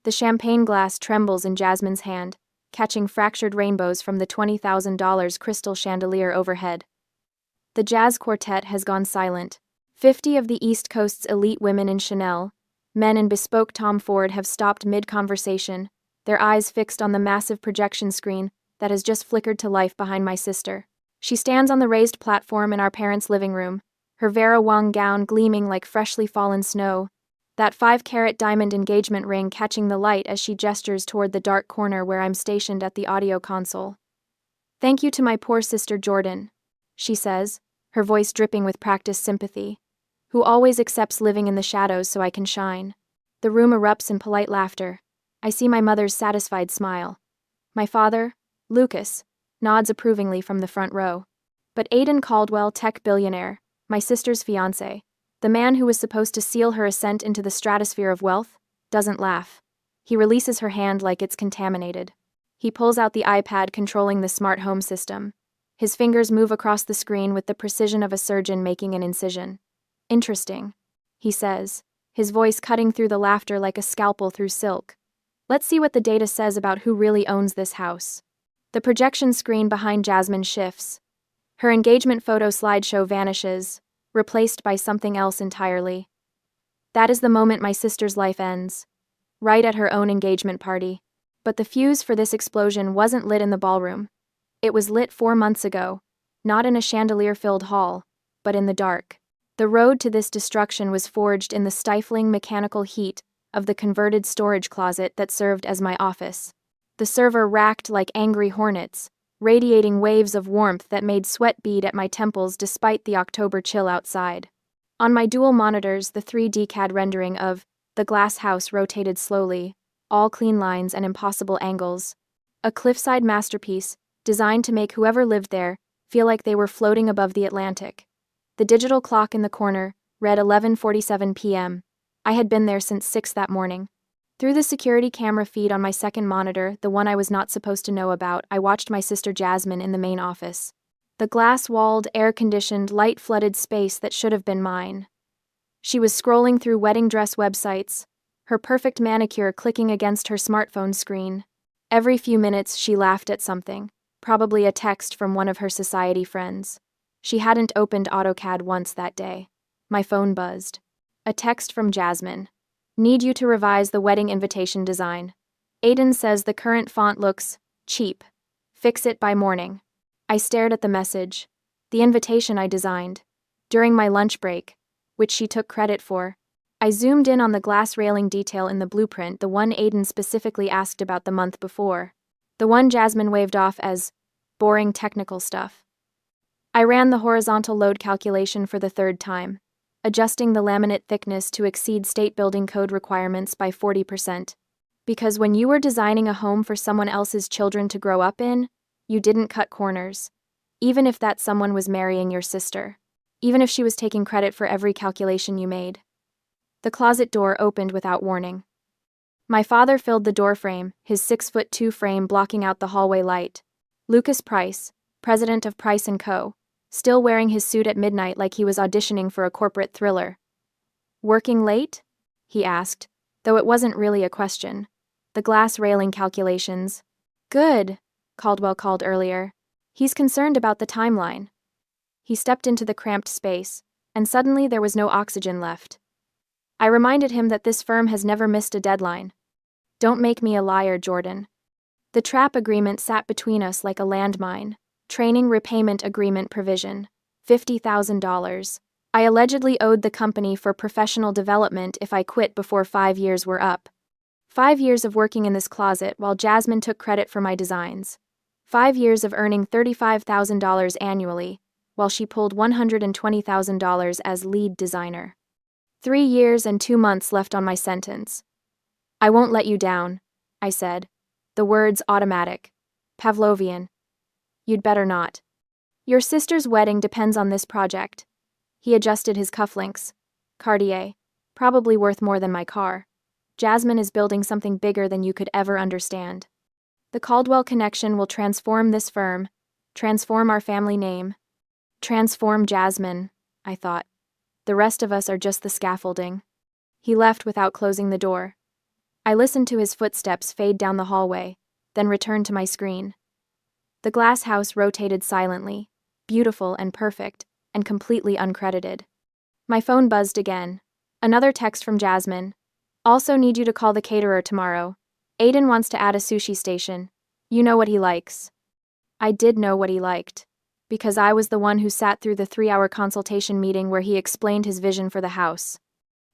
The champagne glass trembles in Jasmine's hand, catching fractured rainbows from the $20,000 crystal chandelier overhead. The jazz quartet has gone silent. 50 of the East Coast's elite women in Chanel, men in bespoke Tom Ford have stopped mid-conversation, their eyes fixed on the massive projection screen that has just flickered to life behind my sister. She stands on the raised platform in our parents' living room, her Vera Wang gown gleaming like freshly fallen snow, that 5-carat diamond engagement ring catching the light as she gestures toward the dark corner where I'm stationed at the audio console. "Thank you to my poor sister Jordan," she says, her voice dripping with practiced sympathy, "who always accepts living in the shadows so I can shine." The room erupts in polite laughter. I see my mother's satisfied smile. My father, Lucas, nods approvingly from the front row. But Aidan Caldwell, tech billionaire, my sister's fiancé, the man who was supposed to seal her ascent into the stratosphere of wealth, doesn't laugh. He releases her hand like it's contaminated. He pulls out the iPad controlling the smart home system. His fingers move across the screen with the precision of a surgeon making an incision. "Interesting," he says, his voice cutting through the laughter like a scalpel through silk. "Let's see what the data says about who really owns this house." The projection screen behind Jasmine shifts. Her engagement photo slideshow vanishes, replaced by something else entirely. That is the moment my sister's life ends. Right at her own engagement party. But the fuse for this explosion wasn't lit in the ballroom. It was lit 4 months ago, not in a chandelier-filled hall, but in the dark. The road to this destruction was forged in the stifling mechanical heat of the converted storage closet that served as my office. The server racked like angry hornets, radiating waves of warmth that made sweat bead at my temples despite the October chill outside. On my dual monitors, the 3D CAD rendering of the glass house rotated slowly, all clean lines and impossible angles. A cliffside masterpiece, designed to make whoever lived there feel like they were floating above the Atlantic. The digital clock in the corner read 11:47 p.m. I had been there since 6 that morning. Through the security camera feed on my second monitor, the one I was not supposed to know about, I watched my sister Jasmine in the main office. The glass-walled, air-conditioned, light-flooded space that should have been mine. She was scrolling through wedding dress websites, her perfect manicure clicking against her smartphone screen. Every few minutes, she laughed at something, probably a text from one of her society friends. She hadn't opened AutoCAD once that day. My phone buzzed. A text from Jasmine. "Need you to revise the wedding invitation design. Aidan says the current font looks cheap. Fix it by morning." I stared at the message. The invitation I designed. During my lunch break, which she took credit for. I zoomed in on the glass railing detail in the blueprint, the one Aidan specifically asked about the month before. The one Jasmine waved off as boring technical stuff. I ran the horizontal load calculation for the 3rd time, adjusting the laminate thickness to exceed state building code requirements by 40%. Because when you were designing a home for someone else's children to grow up in, you didn't cut corners. Even if that someone was marrying your sister. Even if she was taking credit for every calculation you made. The closet door opened without warning. My father filled the doorframe, his 6'2" frame blocking out the hallway light. Lucas Price, president of Price & Co., still wearing his suit at midnight like he was auditioning for a corporate thriller. "Working late?" he asked, though it wasn't really a question. The glass railing calculations. "Good," Caldwell called earlier. "He's concerned about the timeline." He stepped into the cramped space, and suddenly there was no oxygen left. I reminded him that this firm has never missed a deadline. "Don't make me a liar, Jordan." The trap agreement sat between us like a landmine. Training repayment agreement provision. $50,000. I allegedly owed the company for professional development if I quit before 5 years were up. 5 years of working in this closet while Jasmine took credit for my designs. 5 years of earning $35,000 annually, while she pulled $120,000 as lead designer. 3 years and 2 months left on my sentence. "I won't let you down," I said. The words automatic. Pavlovian. "You'd better not. Your sister's wedding depends on this project." He adjusted his cufflinks. "Cartier. Probably worth more than my car. Jasmine is building something bigger than you could ever understand. The Caldwell connection will transform this firm, transform our family name. Transform Jasmine," I thought. The rest of us are just the scaffolding. He left without closing the door. I listened to his footsteps fade down the hallway, then returned to my screen. The glass house rotated silently, beautiful and perfect, and completely uncredited. My phone buzzed again. Another text from Jasmine. Also need you to call the caterer tomorrow. Aiden wants to add a sushi station. You know what he likes. I did know what he liked, because I was the one who sat through the 3-hour consultation meeting where he explained his vision for the house,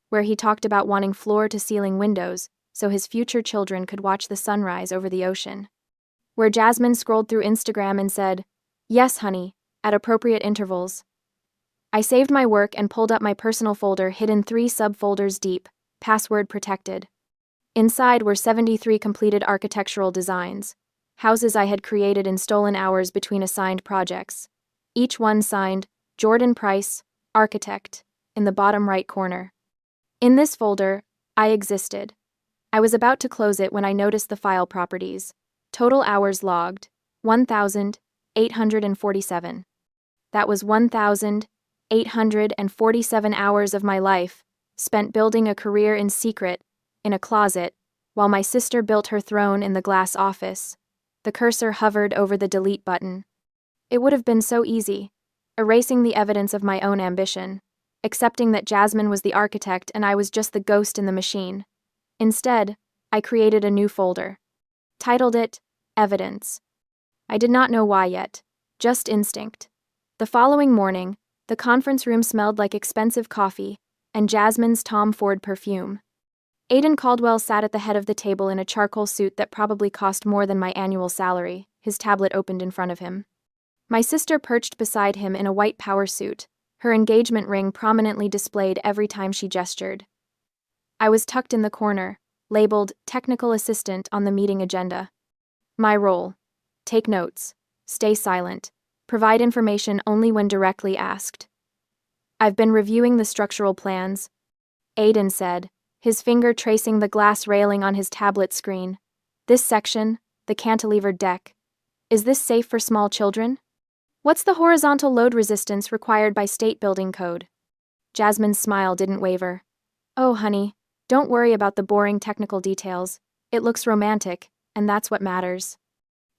where he talked about wanting floor-to-ceiling windows so his future children could watch the sunrise over the ocean, where Jasmine scrolled through Instagram and said, "Yes, honey," at appropriate intervals. I saved my work and pulled up my personal folder hidden 3 subfolders deep, password protected. Inside were 73 completed architectural designs, houses I had created in stolen hours between assigned projects. Each one signed, Jordan Price, Architect, in the bottom right corner. In this folder, I existed. I was about to close it when I noticed the file properties. Total hours logged, 1,847. That was 1,847 hours of my life, spent building a career in secret, in a closet, while my sister built her throne in the glass office. The cursor hovered over the delete button. It would have been so easy, erasing the evidence of my own ambition, accepting that Jasmine was the architect and I was just the ghost in the machine. Instead, I created a new folder. Titled it, Evidence. I did not know why yet, just instinct. The following morning, the conference room smelled like expensive coffee and Jasmine's Tom Ford perfume. Aiden Caldwell sat at the head of the table in a charcoal suit that probably cost more than my annual salary, his tablet opened in front of him. My sister perched beside him in a white power suit, her engagement ring prominently displayed every time she gestured. I was tucked in the corner, labeled Technical Assistant on the meeting agenda. My role: take notes, stay silent, provide information only when directly asked. I've been reviewing the structural plans, Aiden said, his finger tracing the glass railing on his tablet screen. This section, the cantilevered deck. Is this safe for small children? What's the horizontal load resistance required by state building code? Jasmine's smile didn't waver. Oh, honey, don't worry about the boring technical details. It looks romantic, and that's what matters.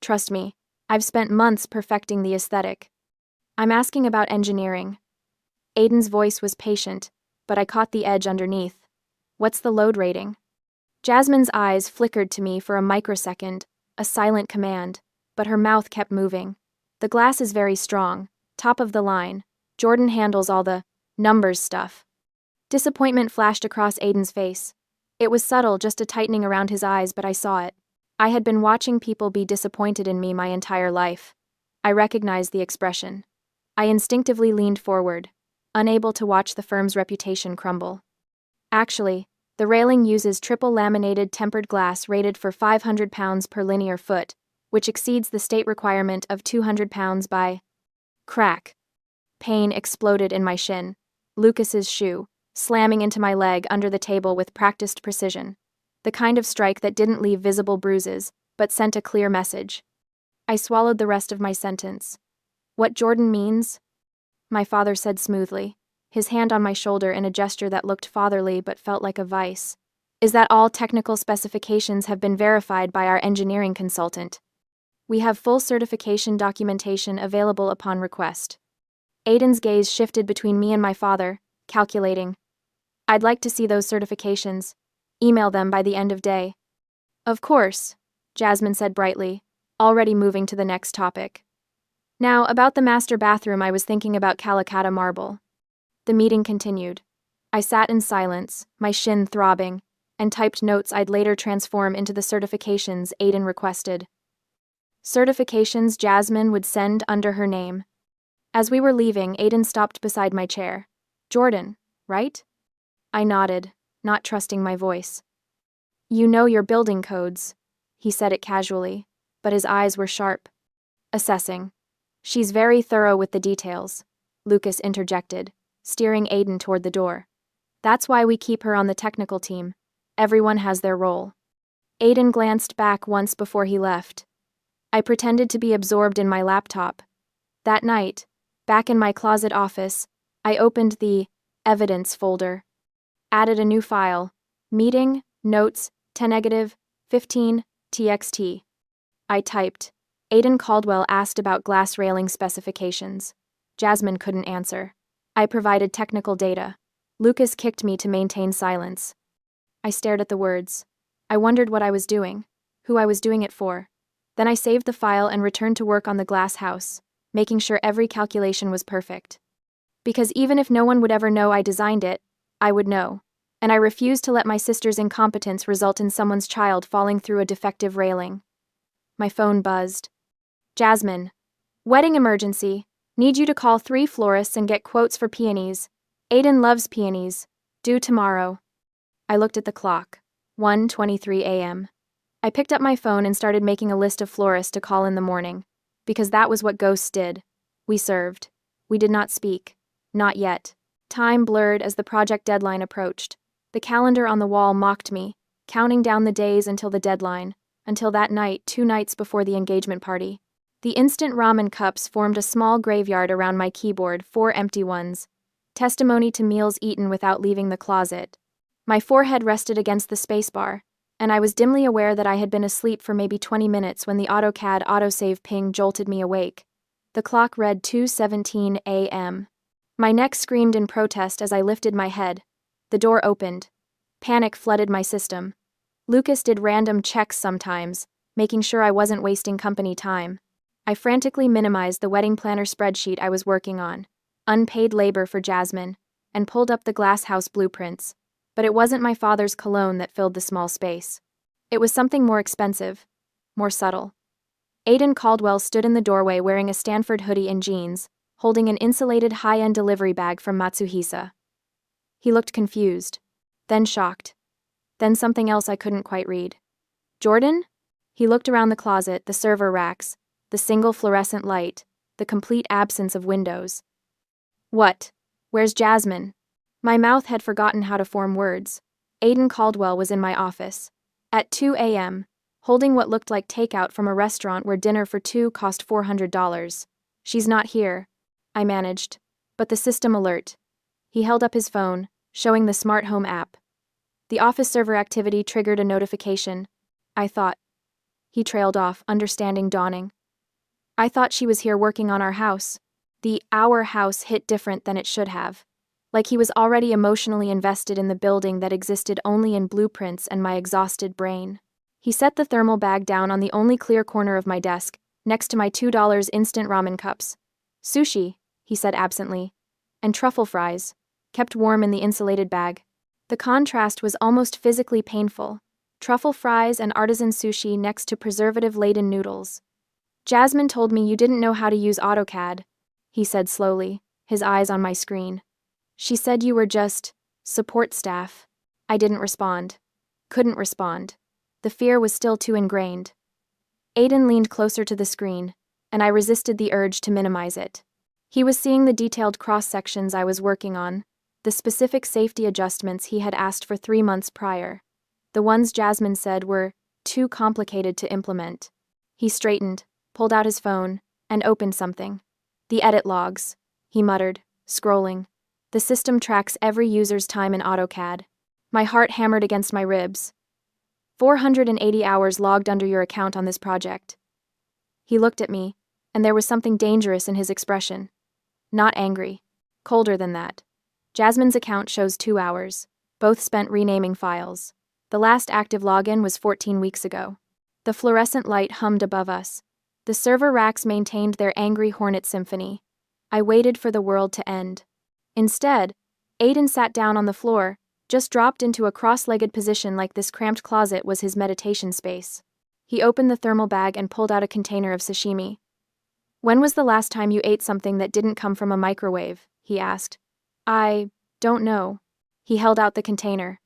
Trust me, I've spent months perfecting the aesthetic. I'm asking about engineering. Aiden's voice was patient, but I caught the edge underneath. What's the load rating? Jasmine's eyes flickered to me for a microsecond, a silent command, but her mouth kept moving. The glass is very strong, top of the line. Jordan handles all the numbers stuff. Disappointment flashed across Aiden's face. It was subtle, just a tightening around his eyes, but I saw it. I had been watching people be disappointed in me my entire life. I recognized the expression. I instinctively leaned forward, unable to watch the firm's reputation crumble. Actually, the railing uses triple laminated tempered glass rated for 500 pounds per linear foot, which exceeds the state requirement of 200 pounds by... Crack. Pain exploded in my shin. Lucas's shoe, slamming into my leg under the table with practiced precision. The kind of strike that didn't leave visible bruises, but sent a clear message. I swallowed the rest of my sentence. What Jordan means? My father said smoothly, his hand on my shoulder in a gesture that looked fatherly but felt like a vice, is that all technical specifications have been verified by our engineering consultant. We have full certification documentation available upon request. Aiden's gaze shifted between me and my father, calculating. I'd like to see those certifications. Email them by the end of day. Of course, Jasmine said brightly, already moving to the next topic. Now, about the master bathroom, I was thinking about Calicut marble. The meeting continued. I sat in silence, my shin throbbing, and typed notes I'd later transform into the certifications Aiden requested. Certifications Jasmine would send under her name. As we were leaving, Aiden stopped beside my chair. Jordan, right? I nodded, not trusting my voice. You know your building codes. He said it casually, but his eyes were sharp. Assessing. She's very thorough with the details, Lucas interjected, steering Aiden toward the door. That's why we keep her on the technical team. Everyone has their role. Aiden glanced back once before he left. I pretended to be absorbed in my laptop. That night, back in my closet office, I opened the evidence folder. Added a new file, meeting, notes, 10 negative, 15, txt. I typed. Aiden Caldwell asked about glass railing specifications. Jasmine couldn't answer. I provided technical data. Lucas kicked me to maintain silence. I stared at the words. I wondered what I was doing, who I was doing it for. Then I saved the file and returned to work on the glass house, making sure every calculation was perfect. Because even if no one would ever know I designed it, I would know. And I refused to let my sister's incompetence result in someone's child falling through a defective railing. My phone buzzed. Jasmine. Wedding emergency. Need you to call 3 florists and get quotes for peonies. Aiden loves peonies. Due tomorrow. I looked at the clock. 1:23 a.m. I picked up my phone and started making a list of florists to call in the morning. Because that was what ghosts did. We served. We did not speak. Not yet. Time blurred as the project deadline approached. The calendar on the wall mocked me, counting down the days until the deadline, until that night, 2 nights before the engagement party. The instant ramen cups formed a small graveyard around my keyboard, 4 empty ones. Testimony to meals eaten without leaving the closet. My forehead rested against the spacebar, and I was dimly aware that I had been asleep for maybe 20 minutes when the AutoCAD autosave ping jolted me awake. The clock read 2:17 a.m. My neck screamed in protest as I lifted my head. The door opened. Panic flooded my system. Lucas did random checks sometimes, making sure I wasn't wasting company time. I frantically minimized the wedding planner spreadsheet I was working on, unpaid labor for Jasmine, and pulled up the glass house blueprints. But it wasn't my father's cologne that filled the small space. It was something more expensive, more subtle. Aiden Caldwell stood in the doorway wearing a Stanford hoodie and jeans, holding an insulated high-end delivery bag from Matsuhisa. He looked confused, then shocked, then something else I couldn't quite read. Jordan? He looked around the closet, the server racks, the single fluorescent light, the complete absence of windows. What? Where's Jasmine? My mouth had forgotten how to form words. Aiden Caldwell was in my office. At 2 a.m., holding what looked like takeout from a restaurant where dinner for 2 cost $400. She's not here, I managed. But the system alert. He held up his phone, showing the smart home app. The office server activity triggered a notification. I thought. He trailed off, understanding dawning. I thought she was here working on our house. The "our house" hit different than it should have. Like he was already emotionally invested in the building that existed only in blueprints and my exhausted brain. He set the thermal bag down on the only clear corner of my desk, next to my $2 instant ramen cups. Sushi, he said absently, and truffle fries, kept warm in the insulated bag. The contrast was almost physically painful. Truffle fries and artisan sushi next to preservative-laden noodles. Jasmine told me you didn't know how to use AutoCAD, he said slowly, his eyes on my screen. She said you were just support staff. I didn't respond. Couldn't respond. The fear was still too ingrained. Aiden leaned closer to the screen, and I resisted the urge to minimize it. He was seeing the detailed cross-sections I was working on, the specific safety adjustments he had asked for 3 months prior. The ones Jasmine said were too complicated to implement. He straightened, pulled out his phone, and opened something. The edit logs, he muttered, scrolling. The system tracks every user's time in AutoCAD. My heart hammered against my ribs. 480 hours logged under your account on this project. He looked at me, and there was something dangerous in his expression. Not angry. Colder than that. Jasmine's account shows 2 hours, both spent renaming files. The last active login was 14 weeks ago. The fluorescent light hummed above us. The server racks maintained their angry hornet symphony. I waited for the world to end. Instead, Aiden sat down on the floor, just dropped into a cross-legged position like this cramped closet was his meditation space. He opened the thermal bag and pulled out a container of sashimi. When was the last time you ate something that didn't come from a microwave? He asked. I don't know. He held out the container.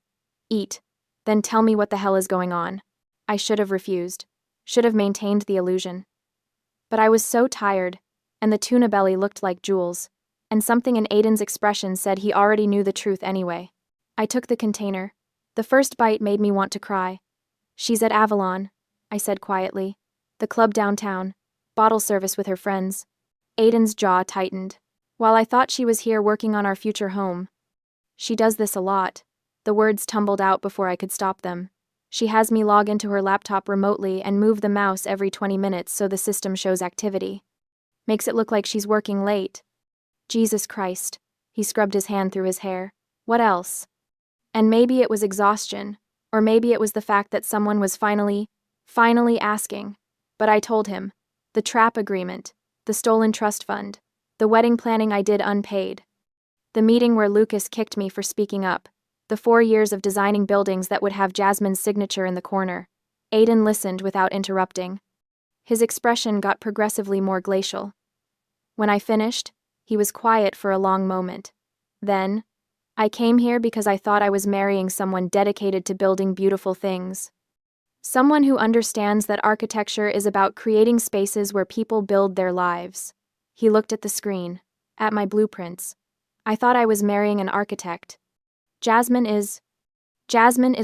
Eat. Then tell me what the hell is going on. I should have refused. Should have maintained the illusion. But I was so tired, and the tuna belly looked like jewels, and something in Aiden's expression said he already knew the truth anyway. I took the container. The first bite made me want to cry. She's at Avalon, I said quietly. The club downtown. Bottle service with her friends. Aiden's jaw tightened. While I thought she was here working on our future home. She does this a lot. The words tumbled out before I could stop them. She has me log into her laptop remotely and move the mouse every 20 minutes so the system shows activity. Makes it look like she's working late. Jesus Christ. He scrubbed his hand through his hair. What else? And maybe it was exhaustion, or maybe it was the fact that someone was finally asking. But I told him. The trap agreement, the stolen trust fund, the wedding planning I did unpaid. The meeting where Lucas kicked me for speaking up, the 4 years of designing buildings that would have Jasmine's signature in the corner. Aiden listened without interrupting. His expression got progressively more glacial. When I finished, he was quiet for a long moment. Then, I came here because I thought I was marrying someone dedicated to building beautiful things. Someone who understands that architecture is about creating spaces where people build their lives. He looked at the screen, at my blueprints. I thought I was marrying an architect. Jasmine is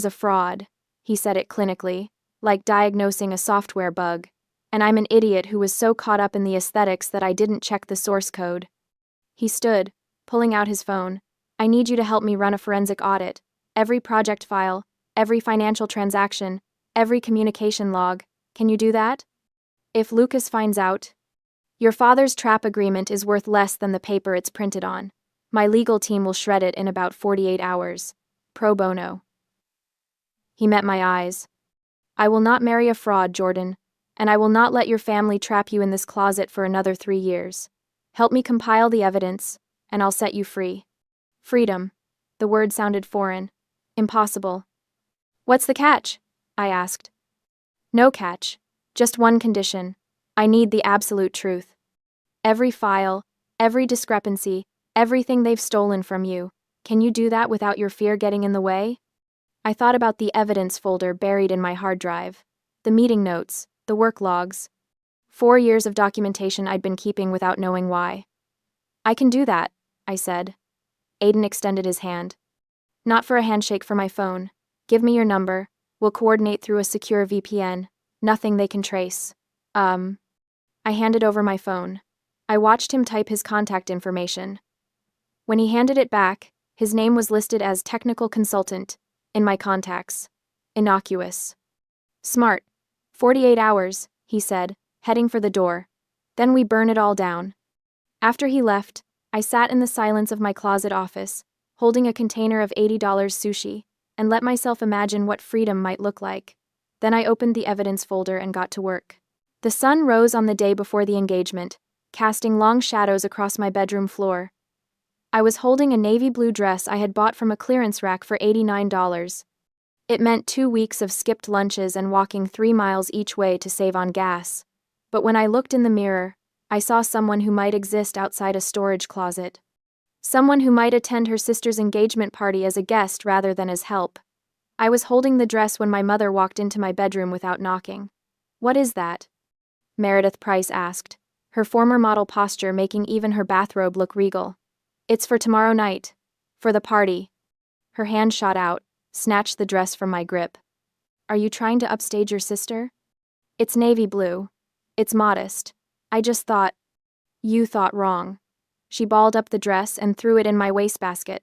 a fraud, he said it clinically, like diagnosing a software bug. And I'm an idiot who was so caught up in the aesthetics that I didn't check the source code. He stood, pulling out his phone. I need you to help me run a forensic audit. Every project file, every financial transaction, every communication log. Can you do that? If Lucas finds out, your father's trap agreement is worth less than the paper it's printed on. My legal team will shred it in about 48 hours. Pro bono. He met my eyes. I will not marry a fraud, Jordan, and I will not let your family trap you in this closet for another 3 years. Help me compile the evidence, and I'll set you free. Freedom. The word sounded foreign. Impossible. What's the catch? I asked. No catch. Just one condition. I need the absolute truth. Every file, every discrepancy, everything they've stolen from you. Can you do that without your fear getting in the way? I thought about the evidence folder buried in my hard drive. The meeting notes, the work logs. 4 years of documentation I'd been keeping without knowing why. I can do that, I said. Aiden extended his hand. Not for a handshake for my phone. Give me your number. We'll coordinate through a secure VPN. Nothing they can trace. I handed over my phone. I watched him type his contact information. When he handed it back, his name was listed as technical consultant in my contacts. Innocuous. Smart. 48 hours, he said, heading for the door. Then we burn it all down. After he left, I sat in the silence of my closet office, holding a container of $80 sushi, and let myself imagine what freedom might look like. Then I opened the evidence folder and got to work. The sun rose on the day before the engagement, casting long shadows across my bedroom floor. I was holding a navy blue dress I had bought from a clearance rack for $89. It meant 2 weeks of skipped lunches and walking 3 miles each way to save on gas. But when I looked in the mirror, I saw someone who might exist outside a storage closet. Someone who might attend her sister's engagement party as a guest rather than as help. I was holding the dress when my mother walked into my bedroom without knocking. What is that? Meredith Price asked, her former model posture making even her bathrobe look regal. It's for tomorrow night. For the party. Her hand shot out, snatched the dress from my grip. Are you trying to upstage your sister? It's navy blue. It's modest. I just thought. You thought wrong. She balled up the dress and threw it in my wastebasket.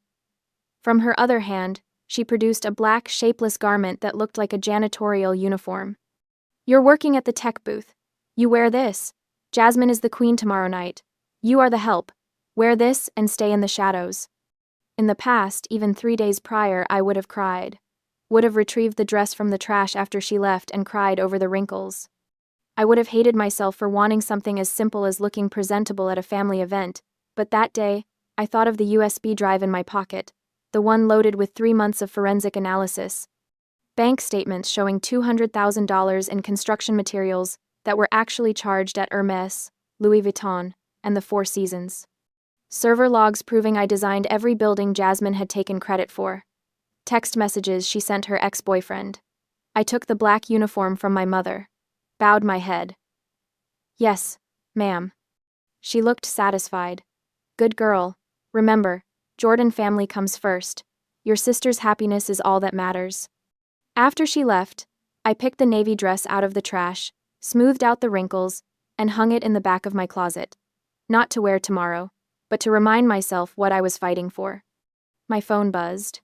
From her other hand, she produced a black, shapeless garment that looked like a janitorial uniform. You're working at the tech booth. You wear this. Jasmine is the queen tomorrow night. You are the help. Wear this and stay in the shadows. In the past, even 3 days prior, I would have cried. Would have retrieved the dress from the trash after she left and cried over the wrinkles. I would have hated myself for wanting something as simple as looking presentable at a family event, but that day, I thought of the USB drive in my pocket, the one loaded with 3 months of forensic analysis. Bank statements showing $200,000 in construction materials that were actually charged at Hermes, Louis Vuitton, and the Four Seasons. Server logs proving I designed every building Jasmine had taken credit for. Text messages she sent her ex-boyfriend. I took the black uniform from my mother. Bowed my head. Yes, ma'am. She looked satisfied. Good girl. Remember, Jordan family comes first. Your sister's happiness is all that matters. After she left, I picked the navy dress out of the trash, smoothed out the wrinkles, and hung it in the back of my closet. Not to wear tomorrow, but to remind myself what I was fighting for. My phone buzzed.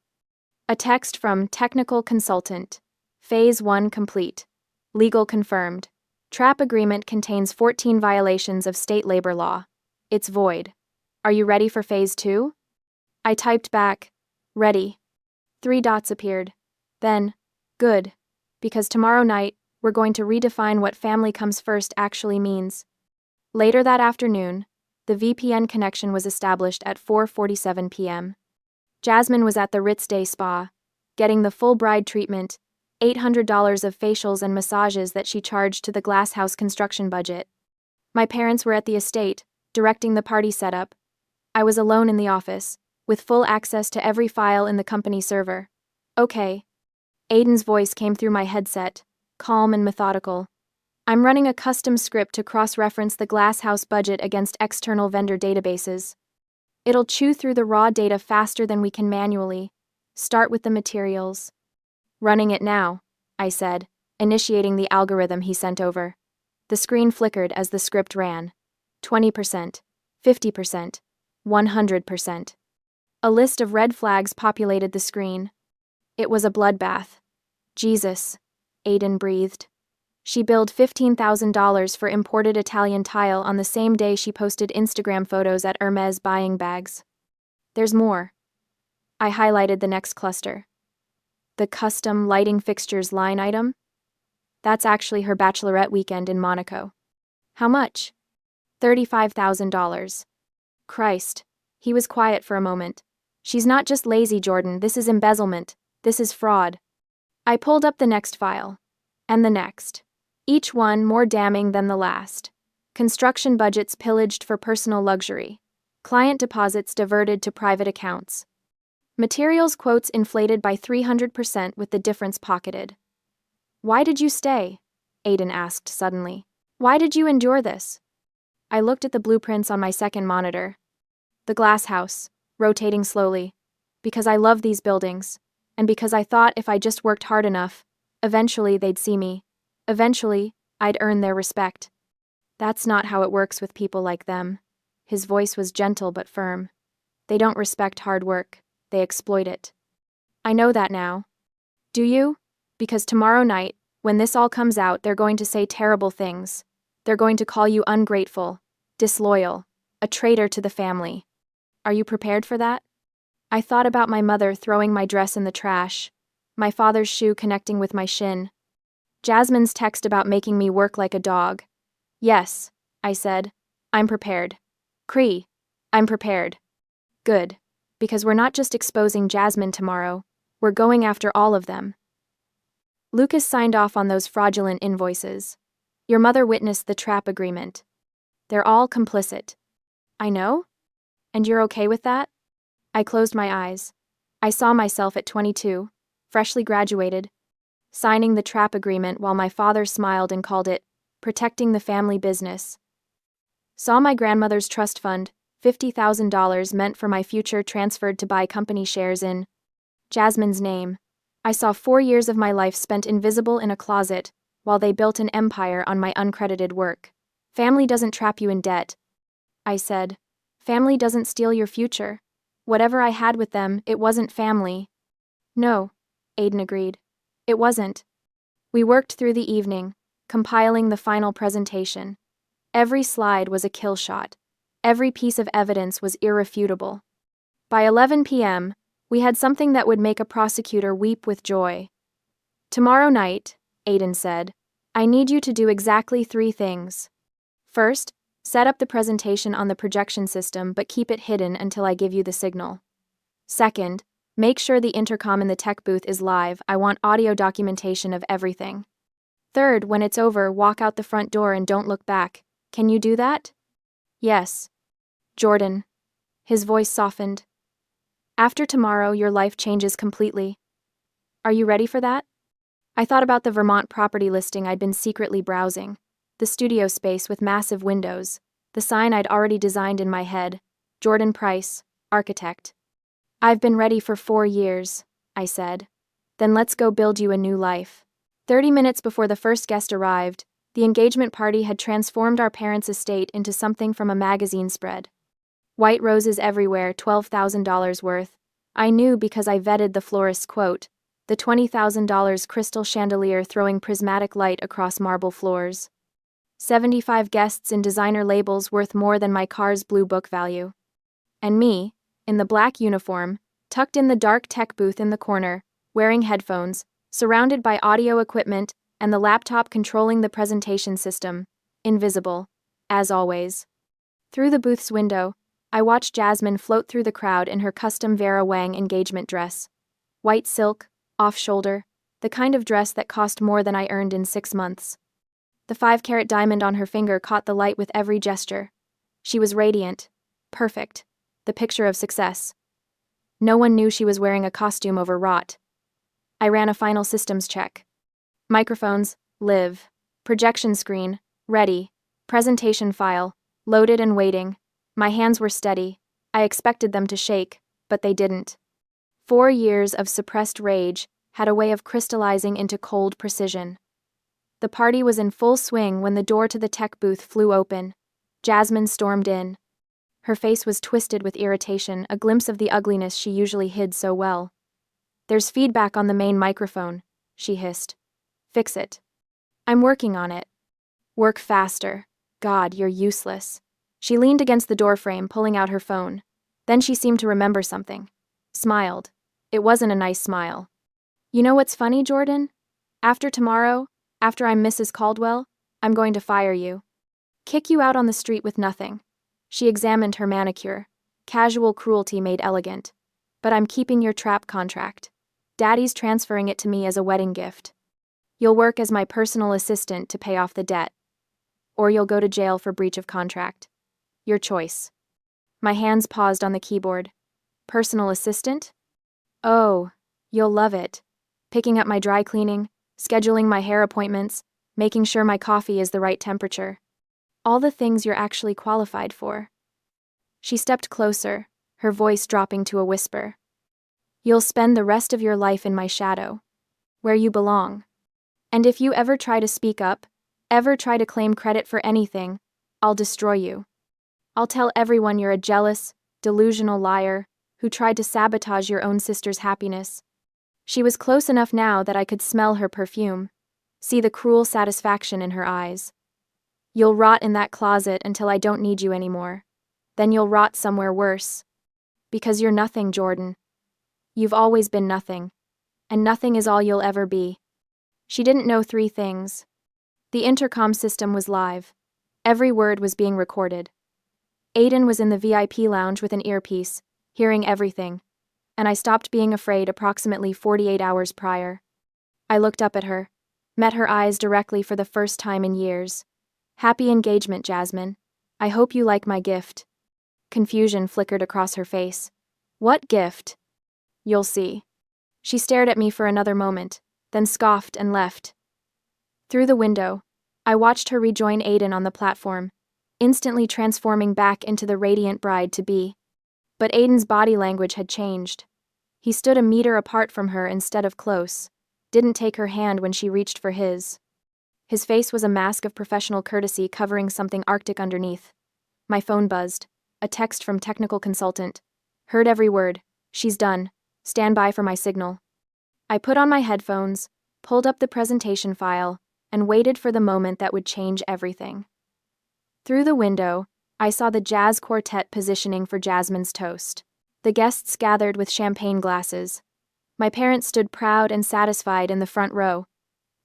A text from technical consultant. Phase 1 complete. Legal confirmed. Trap agreement contains 14 violations of state labor law. It's void. Are you ready for Phase 2? I typed back, ready. 3 dots appeared. Then, good. Because tomorrow night, we're going to redefine what family comes first actually means. Later that afternoon, the VPN connection was established at 4:47 p.m. Jasmine was at the Ritz Day Spa, getting the full bride treatment, $800 of facials and massages that she charged to the glass house construction budget. My parents were at the estate, directing the party setup. I was alone in the office, with full access to every file in the company server. Okay. Aiden's voice came through my headset, calm and methodical. I'm running a custom script to cross-reference the glass house budget against external vendor databases. It'll chew through the raw data faster than we can manually. Start with the materials. Running it now, I said, initiating the algorithm he sent over. The screen flickered as the script ran. 20%, 50%, 100%. A list of red flags populated the screen. It was a bloodbath. Jesus, Aiden breathed. She billed $15,000 for imported Italian tile on the same day she posted Instagram photos at Hermes buying bags. There's more. I highlighted the next cluster. The custom lighting fixtures line item? That's actually her bachelorette weekend in Monaco. How much? $35,000. Christ. He was quiet for a moment. She's not just lazy, Jordan. This is embezzlement. This is fraud. I pulled up the next file. And the next. Each one more damning than the last. Construction budgets pillaged for personal luxury. Client deposits diverted to private accounts. Materials quotes inflated by 300% with the difference pocketed. Why did you stay? Aiden asked suddenly. Why did you endure this? I looked at the blueprints on my second monitor. The glass house, rotating slowly. Because I love these buildings. And because I thought if I just worked hard enough, eventually they'd see me. Eventually, I'd earn their respect. That's not how it works with people like them. His voice was gentle but firm. They don't respect hard work. They exploit it. I know that now. Do you? Because tomorrow night, when this all comes out, they're going to say terrible things. They're going to call you ungrateful, disloyal, a traitor to the family. Are you prepared for that? I thought about my mother throwing my dress in the trash, my father's shoe connecting with my shin, Jasmine's text about making me work like a dog. Yes, I said. I'm prepared. Cree, I'm prepared. Good. Because we're not just exposing Jasmine tomorrow, we're going after all of them. Lucas signed off on those fraudulent invoices. Your mother witnessed the trap agreement. They're all complicit. I know? And you're okay with that? I closed my eyes. I saw myself at 22, freshly graduated, signing the trap agreement while my father smiled and called it, protecting the family business. Saw my grandmother's trust fund, $50,000 meant for my future transferred to buy company shares in Jasmine's name. I saw 4 years of my life spent invisible in a closet, while they built an empire on my uncredited work. Family doesn't trap you in debt. I said. Family doesn't steal your future. Whatever I had with them, it wasn't family. No, Aiden agreed. It wasn't. We worked through the evening, compiling the final presentation. Every slide was a kill shot. Every piece of evidence was irrefutable. By 11 p.m., we had something that would make a prosecutor weep with joy. Tomorrow night, Aiden said, I need you to do exactly 3 things. First, set up the presentation on the projection system but keep it hidden until I give you the signal. Second, make sure the intercom in the tech booth is live. I want audio documentation of everything. Third, when it's over, walk out the front door and don't look back. Can you do that? Yes. Jordan. His voice softened. After tomorrow, your life changes completely. Are you ready for that? I thought about the Vermont property listing I'd been secretly browsing. The studio space with massive windows. The sign I'd already designed in my head. Jordan Price, architect. I've been ready for 4 years, I said. Then let's go build you a new life. 30 minutes before the first guest arrived, the engagement party had transformed our parents' estate into something from a magazine spread. White roses everywhere, $12,000 worth. I knew because I vetted the florist's quote. the $20,000 crystal chandelier throwing prismatic light across marble floors. 75 guests in designer labels worth more than my car's blue book value. And me, in the black uniform, tucked in the dark tech booth in the corner, wearing headphones, surrounded by audio equipment and the laptop controlling the presentation system, invisible, as always. Through the booth's window, I watched Jasmine float through the crowd in her custom Vera Wang engagement dress. White silk, off-shoulder, the kind of dress that cost more than I earned in 6 months. The 5-carat diamond on her finger caught the light with every gesture. She was radiant, perfect, the picture of success. No one knew she was wearing a costume overwrought. I ran a final systems check. Microphones, live. Projection screen, ready. Presentation file, loaded and waiting. My hands were steady. I expected them to shake, but they didn't. 4 years of suppressed rage had a way of crystallizing into cold precision. The party was in full swing when the door to the tech booth flew open. Jasmine stormed in. Her face was twisted with irritation, a glimpse of the ugliness she usually hid so well. "There's feedback on the main microphone," she hissed. "Fix it." "I'm working on it." "Work faster. God, you're useless." She leaned against the doorframe, pulling out her phone. Then she seemed to remember something. Smiled. It wasn't a nice smile. "You know what's funny, Jordan? After tomorrow, after I'm Mrs. Caldwell, I'm going to fire you. Kick you out on the street with nothing." She examined her manicure. Casual cruelty made elegant. "But I'm keeping your trap contract. Daddy's transferring it to me as a wedding gift. You'll work as my personal assistant to pay off the debt. Or you'll go to jail for breach of contract. Your choice." My hands paused on the keyboard. Personal assistant? Oh, you'll love it. Picking up my dry cleaning, scheduling my hair appointments, making sure my coffee is the right temperature. All the things you're actually qualified for. She stepped closer, her voice dropping to a whisper. "You'll spend the rest of your life in my shadow, where you belong. And if you ever try to speak up, ever try to claim credit for anything, I'll destroy you. I'll tell everyone you're a jealous, delusional liar who tried to sabotage your own sister's happiness." She was close enough now that I could smell her perfume, see the cruel satisfaction in her eyes. "You'll rot in that closet until I don't need you anymore. Then you'll rot somewhere worse. Because you're nothing, Jordan. You've always been nothing. And nothing is all you'll ever be." She didn't know 3 things. The intercom system was live. Every word was being recorded. Aiden was in the VIP lounge with an earpiece, hearing everything, and I stopped being afraid approximately 48 hours prior. I looked up at her, met her eyes directly for the first time in years. "Happy engagement, Jasmine. I hope you like my gift." Confusion flickered across her face. "What gift?" "You'll see." She stared at me for another moment, then scoffed and left. Through the window, I watched her rejoin Aiden on the platform, instantly transforming back into the radiant bride-to-be. But Aiden's body language had changed. He stood a meter apart from her instead of close, didn't take her hand when she reached for his. His face was a mask of professional courtesy covering something arctic underneath. My phone buzzed. A text from technical consultant. "Heard every word. She's done. Stand by for my signal." I put on my headphones, pulled up the presentation file, and waited for the moment that would change everything. Through the window, I saw the jazz quartet positioning for Jasmine's toast. The guests gathered with champagne glasses. My parents stood proud and satisfied in the front row.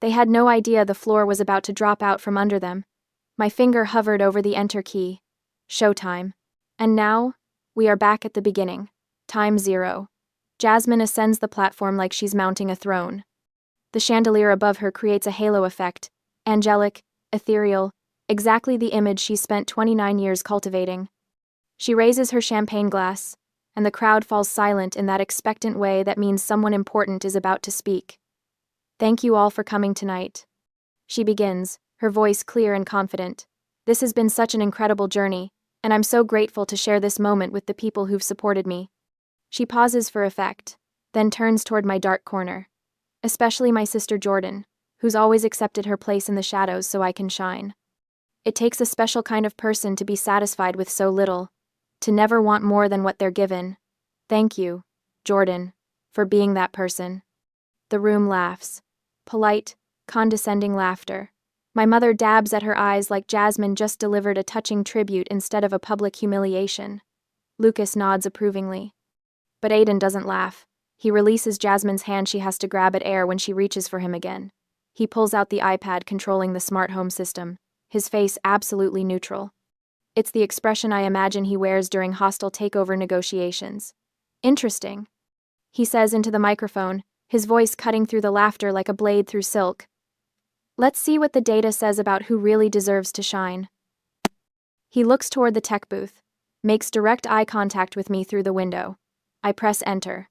They had no idea the floor was about to drop out from under them. My finger hovered over the enter key. Showtime. And now, we are back at the beginning. Time 0. Jasmine ascends the platform like she's mounting a throne. The chandelier above her creates a halo effect, angelic, ethereal, exactly the image she spent 29 years cultivating. She raises her champagne glass, and the crowd falls silent in that expectant way that means someone important is about to speak. "Thank you all for coming tonight." She begins, her voice clear and confident. "This has been such an incredible journey, and I'm so grateful to share this moment with the people who've supported me." She pauses for effect, then turns toward my dark corner. Especially my sister Jordan, who's always accepted her place in the shadows so I can shine. It takes a special kind of person to be satisfied with so little, to never want more than what they're given. Thank you, Jordan, for being that person. The room laughs. Polite, condescending laughter. My mother dabs at her eyes like Jasmine just delivered a touching tribute instead of a public humiliation. Lucas nods approvingly. But Aiden doesn't laugh. He releases Jasmine's hand she has to grab at air when she reaches for him again. He pulls out the iPad controlling the smart home system, his face absolutely neutral. It's the expression I imagine he wears during hostile takeover negotiations. Interesting, he says into the microphone, his voice cutting through the laughter like a blade through silk. Let's see what the data says about who really deserves to shine. He looks toward the tech booth, makes direct eye contact with me through the window. I press enter.